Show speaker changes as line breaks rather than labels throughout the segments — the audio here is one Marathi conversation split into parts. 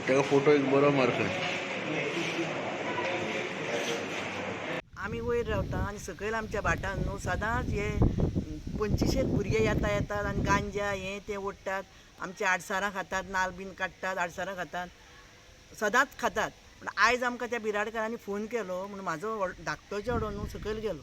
तेका फोटो एक बरो मारक.
आमी वयर रावता आनी सकयल आमच्या भाटान न्हू सदांच हे 25 भुरगे येतात आनी गांजा हे ते ओडटात. आमचे आडसारां खातात, नाल्ल बीन काडटात, आडसारां खातात, सदांच खातात. पूण आयज आमकां त्या बिराडकारांनी फोन केलो म्हणून म्हाजो धाकटो चेडो न्हू सकयल गेलो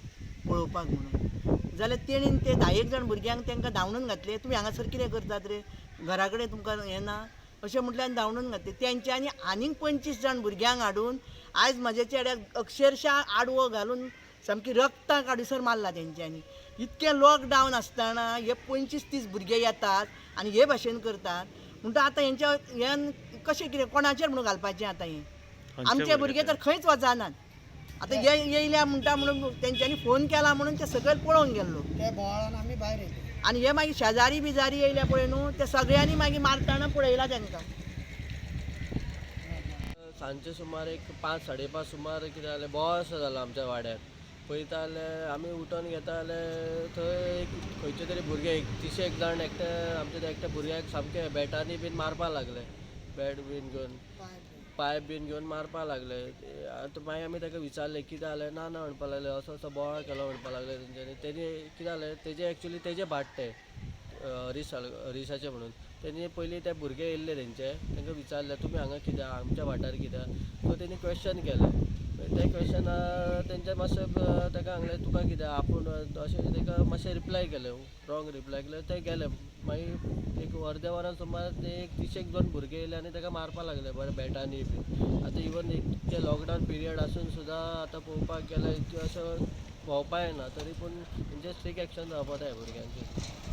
पळोवपाक म्हणून. जाल्यार तेणीन ते 10 जाण भुरग्यांक तांकां धांवणून घातले. तुमी हांगासर कितें करतात रे, घरा कडेन तुमकां हें ना अशें म्हटल्यार धांवणून घातले. तेंच्यांनी आनीक 25 जाण भुरग्यांक हाडून आयज म्हाज्या चेड्याक अक्षरशा आडवो घालून सामकी रक्तां काडूसर मारला तेंच्यांनी. इतकें लॉकडावन आसतना हे 25-30 भुरगे येतात आनी हे भाशेन करतात. म्हणटा आतां हेंच्या हें कशें कितें कोणाचेर म्हणून घालपाचें आतां हें. आमचे भुरगे तर खंयच वचनात. आतां हे येयल्या म्हणटा म्हणून तेंच्यांनी फोन केला म्हणून ते सकयल पळोवंक गेल्लो.
त्या बोवाळान आमी भायर येयले
आनी हे मागीर शेजारी बिजारी येयल्या पळय न्हू ते सगळ्यांनी मागीर मारतना पळयला तेंकां.
सांजचे सुमार एक 5-5:30 सुमार कितें जालें बोवाळ असो जालो आमच्या वाड्यार. पळयता जाल्यार आमी उठोन घेता जाल्यार थंय खंयचे तरी भुरगे 30 जाण एकट्या भुरग्याक सामके बॅटांनी बीन मारपा लागले. बॅट बीन घेवन पायप बीन घेवन मारपा लागले. आतां मागीर आमी ताका विचारलें कितें जालें. ना म्हणपा लागले असो असो बोवाळ केलो म्हणपा लागले तेंच्यांनी. तेणी कितें जालें तेजे एक्चुली तेजे भाट ते हरिसाचे म्हणून. तेणी पयलीं ते भुरगे येयल्ले तेंचे तांकां विचारलें तुमी हांगा कित्याक आमच्या भाटार कित्याक. सो तेणी क्वेश्चन केलें. ते क्वेश्चना तेंचे मातशें ताका सांगलें तुका कित्याक आपूण अशें ताका मातशें रिप्लाय केलें. रॉंग रिप्लाय केलें ते गेले. मागीर एक अर्द्या वरान सुमार ते एक 30-2 भुरगे येयले आनी ताका मारपा लागले बरें बॅटांनी बी. आतां इवन इतकें लॉकडावन पिरियड आसून सुद्दां आतां पळोवपाक गेल्यार अशें भोंवपा येना तरी पूण म्हणजे स्ट्रीक एक्शन जावपा जाय भुरग्यांचेर.